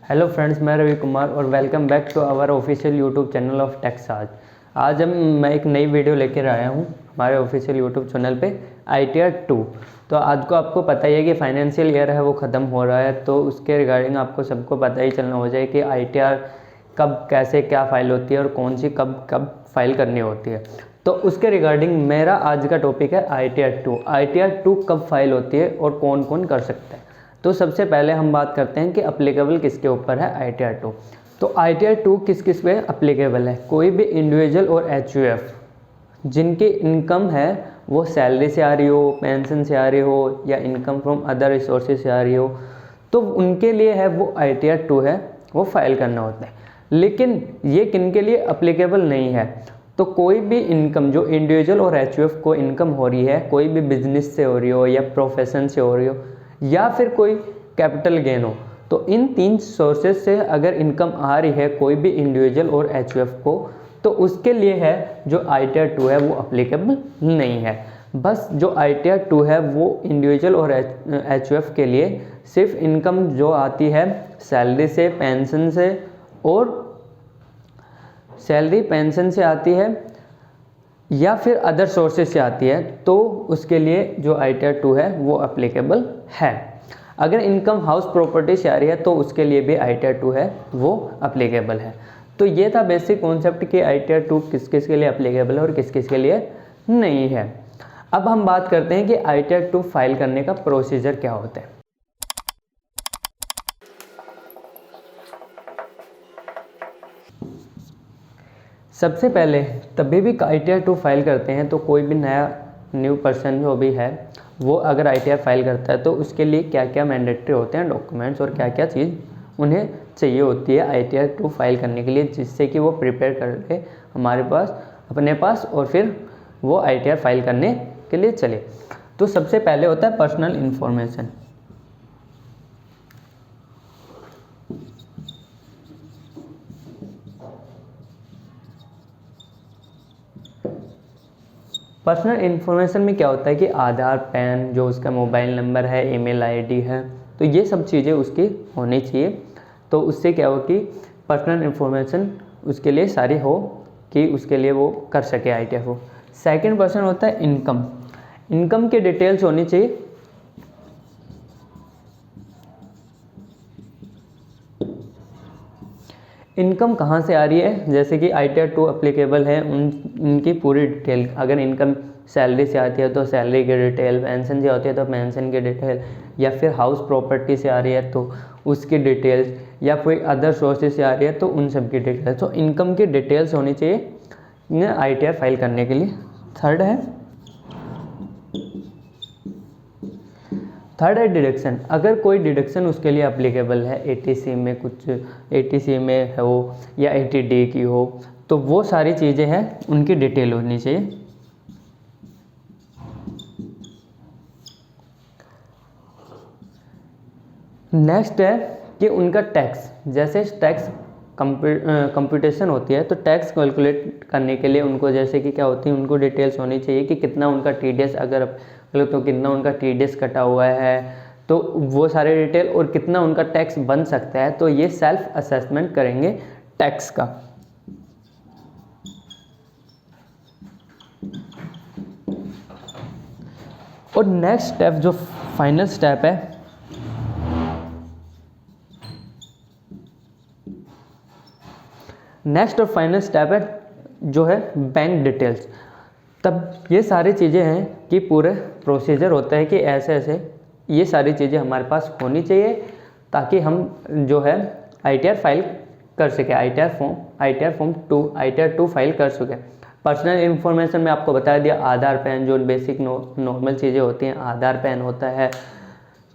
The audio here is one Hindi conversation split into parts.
हेलो फ्रेंड्स, मैं रवि कुमार और welcome back to our official YouTube channel of tax आज मैं एक नई वीडियो लेकर आया हूँ हमारे ऑफिशियल यूट्यूब चैनल पे ITR 2। तो आज को आपको पता ही है कि फाइनेंशियल ईयर है वो ख़त्म हो रहा है, तो उसके रिगार्डिंग आपको सबको पता ही चलना हो जाए कि ITR कब कैसे क्या फ़ाइल होती है और कौन सी कब कब फाइल करनी होती है। तो उसके रिगार्डिंग मेरा आज का टॉपिक है ITR 2 कब फाइल होती है और कौन कौन कर सकता है। तो सबसे पहले हम बात करते हैं कि अप्लीकेबल किसके ऊपर है ITR 2। तो ITR 2 किस किस पे अप्लीकेबल है? कोई भी इंडिविजुअल और HUF जिनकी इनकम है वो सैलरी से आ रही हो, पेंशन से आ रही हो या इनकम फ्रॉम अदर रिसोर्सेज से आ रही हो, तो उनके लिए है वो ITR 2 है वो फाइल करना होता है। लेकिन ये किन के लिए अप्लीकेबल नहीं है? तो कोई भी इनकम जो इंडिविजुअल और HUF को इनकम हो रही है, कोई भी बिजनेस से हो रही हो या प्रोफेशन से हो रही हो या फिर कोई कैपिटल गेन हो, तो इन तीन सोर्सेज से अगर इनकम आ रही है कोई भी इंडिविजुअल और HUF को, तो उसके लिए है जो ITR 2 है वो अप्लीकेबल नहीं है। बस जो ITR 2 है वो इंडिविजुअल और HUF के लिए सिर्फ इनकम जो आती है सैलरी से, पेंशन से और सैलरी पेंशन से आती है या फिर अदर सोर्सेज से आती है, तो उसके लिए जो ITR 2 है वो अप्लीकेबल है। अगर इनकम हाउस प्रॉपर्टी से आ रही है तो उसके लिए भी ITR 2 है वो अप्लीकेबल है। तो ये था बेसिक कॉन्सेप्ट कि ITR 2 किस किस के लिए अप्लीकेबल है और किस किस के लिए नहीं है। अब हम बात करते हैं कि ITR 2 फाइल करने का प्रोसीजर क्या होता है। सबसे पहले तभी भी ITR 2 फाइल करते हैं तो कोई भी न्यू पर्सन जो भी है वो अगर ITR फाइल करता है तो उसके लिए क्या क्या मैंडेटरी होते हैं डॉक्यूमेंट्स और क्या क्या चीज़ उन्हें चाहिए होती है ITR 2 फाइल करने के लिए, जिससे कि वो प्रिपेयर कर ले हमारे पास अपने पास और फिर वो ITR फाइल करने के लिए चले। तो सबसे पहले होता है पर्सनल इन्फॉर्मेशन। पर्सनल इन्फॉर्मेशन में क्या होता है कि आधार, पैन, जो उसका मोबाइल नंबर है, ईमेल आईडी है, तो ये सब चीज़ें उसकी होनी चाहिए। तो उससे क्या हो कि पर्सनल इन्फॉर्मेशन उसके लिए सारी हो कि उसके लिए वो कर सके ITR को। सेकंड पर्सन होता है इनकम। इनकम की डिटेल्स होनी चाहिए। इनकम कहाँ से आ रही है, जैसे कि ITR 2 अप्लीकेबल है उनकी पूरी डिटेल। अगर इनकम सैलरी से आती है तो सैलरी की डिटेल, पेंशन से आती है तो पेंशन की डिटेल, या फिर हाउस प्रॉपर्टी से आ रही है तो उसकी डिटेल्स, या कोई अदर सोर्सेज से आ रही है तो उन सब की डिटेल्स। तो इनकम की डिटेल्स होनी चाहिए ITR फाइल करने के लिए। थर्ड है डिडक्शन। अगर कोई डिडक्शन उसके लिए अप्लीकेबल है, ATC में कुछ ATC में हो या 80D की हो, तो वो सारी चीज़ें हैं उनकी डिटेल होनी चाहिए। नेक्स्ट है कि उनका टैक्स, जैसे टैक्स कंप्यूटेशन होती है तो टैक्स कैलकुलेट करने के लिए उनको जैसे कि क्या होती है उनको डिटेल्स होनी चाहिए कि कितना उनका TDS अगर तो कितना उनका TDS कटा हुआ है, तो वो सारे डिटेल, और कितना उनका टैक्स बन सकता है, तो ये सेल्फ असेसमेंट करेंगे टैक्स का। और नेक्स्ट स्टेप जो फाइनल स्टेप है जो है बैंक डिटेल्स। तब ये सारी चीज़ें हैं कि पूरे प्रोसीजर होता है कि ऐसे ऐसे ये सारी चीज़ें हमारे पास होनी चाहिए ताकि हम जो है ITR फाइल कर सके, ITR 2 फाइल कर सके। पर्सनल इन्फॉर्मेशन में आपको बता दिया, आधार, पैन, जो बेसिक नॉर्मल चीज़ें होती हैं, आधार, पैन होता है,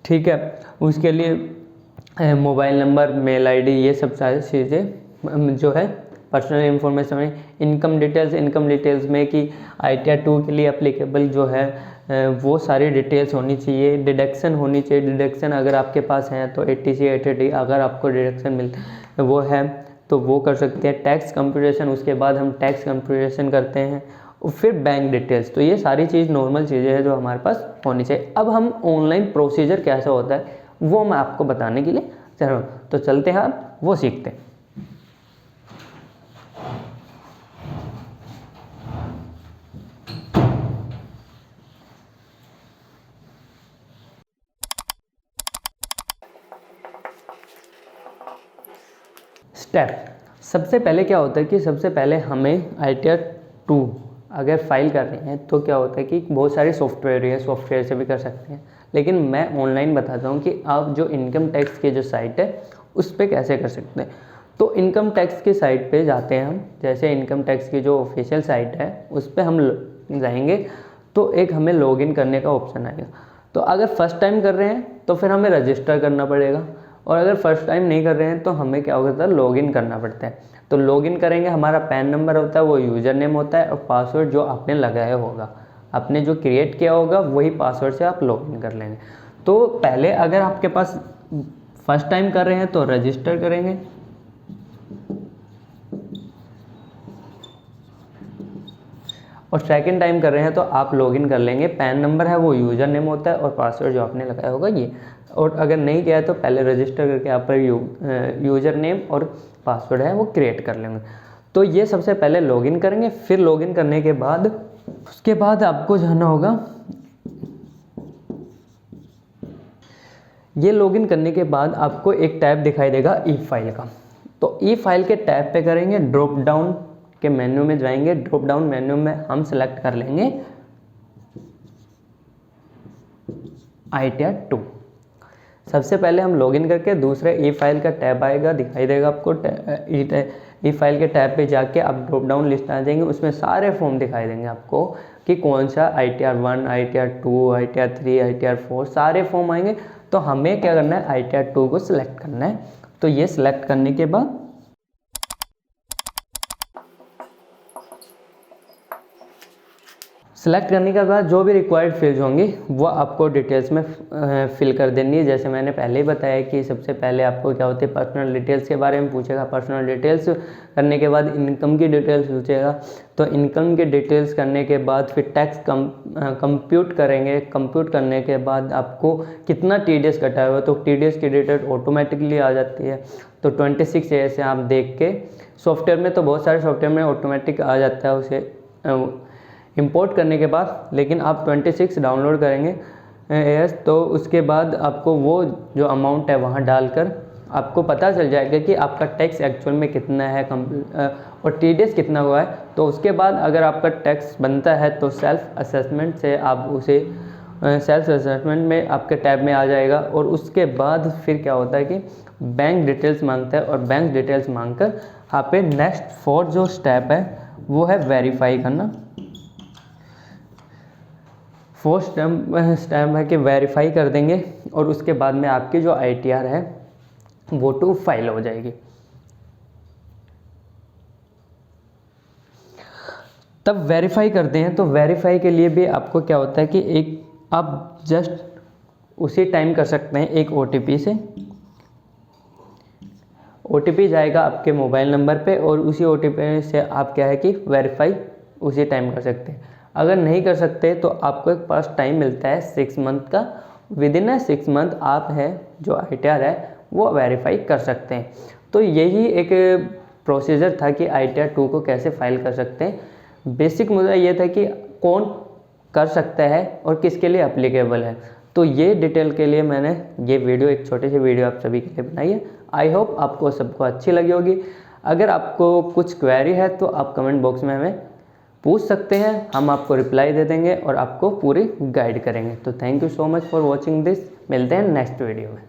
ठीक है। उसके लिए मोबाइल नंबर, मेल ID, ये सब सारी चीज़ें जो है पर्सनल इन्फॉर्मेशन में। इनकम डिटेल्स में कि ITR 2 के लिए अप्लीकेबल जो है वो सारी डिटेल्स होनी चाहिए। डिडक्शन होनी चाहिए। डिडक्शन अगर आपके पास है तो ATC 80D अगर आपको डिडक्शन मिलता वो है तो वो कर सकते हैं। टैक्स कंप्यूटेशन, उसके बाद हम टैक्स कंप्यूटेशन करते हैं, और फिर बैंक डिटेल्स। तो ये सारी चीज़ नॉर्मल चीज़ें हैं जो हमारे पास होनी चाहिए। अब हम ऑनलाइन प्रोसीजर कैसा होता है वो मैं आपको बताने के लिए चलो तो चलते हैं, आप वो सीखते हैं। स्टेप, सबसे पहले क्या होता है कि सबसे पहले हमें ITR 2 अगर फाइल कर रहे हैं तो क्या होता है कि बहुत सारे सॉफ्टवेयर है, सॉफ्टवेयर से भी कर सकते हैं, लेकिन मैं ऑनलाइन बताता हूँ कि आप जो इनकम टैक्स की जो साइट है उस पर कैसे कर सकते हैं। तो इनकम टैक्स की साइट पे जाते हैं हम, जैसे इनकम टैक्स की जो ऑफिशियल साइट है उस पर हम जाएंगे तो एक हमें लॉगिन करने का ऑप्शन आएगा। तो अगर फर्स्ट टाइम कर रहे हैं तो फिर हमें रजिस्टर करना पड़ेगा, और अगर फर्स्ट टाइम नहीं कर रहे हैं तो हमें क्या होता है, लॉगिन करना पड़ता है। तो लॉगिन करेंगे, हमारा पैन नंबर होता है, वो यूज़र नेम होता है, और पासवर्ड जो आपने लगाया होगा, आपने जो क्रिएट किया होगा वही पासवर्ड से आप लॉगिन कर लेंगे। तो पहले अगर आपके पास फर्स्ट टाइम कर रहे हैं तो रजिस्टर करेंगे, और सेकंड टाइम कर रहे हैं तो आप लॉगिन कर लेंगे। पैन नंबर है, वो यूज़र नेम होता है, और पासवर्ड जो आपने लगाया होगा ये। और अगर नहीं किया है तो पहले रजिस्टर करके आप पर यूज़र नेम और पासवर्ड है वो क्रिएट कर लेंगे। तो ये सबसे पहले लॉगिन करेंगे। फिर लॉगिन करने के बाद उसके बाद आपको जाना होगा, ये लॉगिन करने के बाद आपको एक टैब दिखाई देगा ई फाइल का। तो ई फाइल के टैब पे करेंगे, ड्रॉप डाउन के मेन्यू में जाएंगे। ड्रॉप डाउन मेन्यू में हम सेलेक्ट कर लेंगे ITR 2। सबसे पहले हम लॉगिन करके दूसरे ई फाइल का टैब आएगा, दिखाई देगा आपको। ई फाइल के टैब पे जाके आप ड्रॉप डाउन लिस्ट आ जाएंगे, उसमें सारे फॉर्म दिखाई देंगे आपको कि कौन सा ITR 1, ITR 2, ITR 3, ITR 4 सारे फॉर्म आएंगे। तो हमें क्या करना है, ITR 2 को सिलेक्ट करना है। तो ये सिलेक्ट करने के बाद जो भी रिक्वायर्ड फील्ड्स होंगी वो आपको डिटेल्स में फिल कर देनी है। जैसे मैंने पहले ही बताया कि सबसे पहले आपको क्या होती है, पर्सनल डिटेल्स के बारे में पूछेगा। पर्सनल डिटेल्स करने के बाद इनकम की डिटेल्स पूछेगा। तो इनकम की डिटेल्स करने के बाद फिर टैक्स कंप्यूट करेंगे। कंप्यूट करने के बाद आपको कितना TDS कटा हुआ है, तो TDS की डिटेल ऑटोमेटिकली आ जाती है। तो 26 ऐसे आप देख के, सॉफ्टवेयर में तो बहुत सारे सॉफ्टवेयर में ऑटोमेटिक आ जाता है उसे इंपोर्ट करने के बाद, लेकिन आप 26 डाउनलोड करेंगे तो उसके बाद आपको वो जो अमाउंट है वहाँ डालकर आपको पता चल जाएगा कि आपका टैक्स एक्चुअल में कितना है और TDS कितना हुआ है। तो उसके बाद अगर आपका टैक्स बनता है तो सेल्फ असेसमेंट से आप उसे सेल्फ असेसमेंट में आपके टैब में आ जाएगा। और उसके बाद फिर क्या होता है कि बैंक डिटेल्स मांगता है, और बैंक डिटेल्स मांगकर यहाँ पे नेक्स्ट 4 जो स्टेप है वो है वेरीफाई करना। 4 स्टेप है कि वेरीफाई कर देंगे, और उसके बाद में आपकी जो ITR है वो 2 फाइल हो जाएगी। तब वेरीफाई करते हैं, तो वेरीफाई के लिए भी आपको क्या होता है कि एक आप जस्ट उसी टाइम कर सकते हैं एक OTP से। OTP जाएगा आपके मोबाइल नंबर पे, और उसी OTP से आप क्या है कि वेरीफाई उसी टाइम कर सकते हैं। अगर नहीं कर सकते तो आपको एक पास टाइम मिलता है 6 मंथ का। विदिन 6 मंथ आप है जो ITR है वो वेरीफाई कर सकते हैं। तो यही एक प्रोसीजर था कि ITR 2 को कैसे फाइल कर सकते हैं। बेसिक मुद्दा ये था कि कौन कर सकता है और किसके लिए एप्लीकेबल है। तो ये डिटेल के लिए मैंने ये वीडियो, एक छोटी सी वीडियो आप सभी के लिए बनाई है। आई होप आपको सबको अच्छी लगी होगी। अगर आपको कुछ क्वेरी है तो आप कमेंट बॉक्स में हमें पूछ सकते हैं, हम आपको रिप्लाई दे देंगे और आपको पूरी गाइड करेंगे। तो thank you so much for watching this. मिलते हैं नेक्स्ट वीडियो में।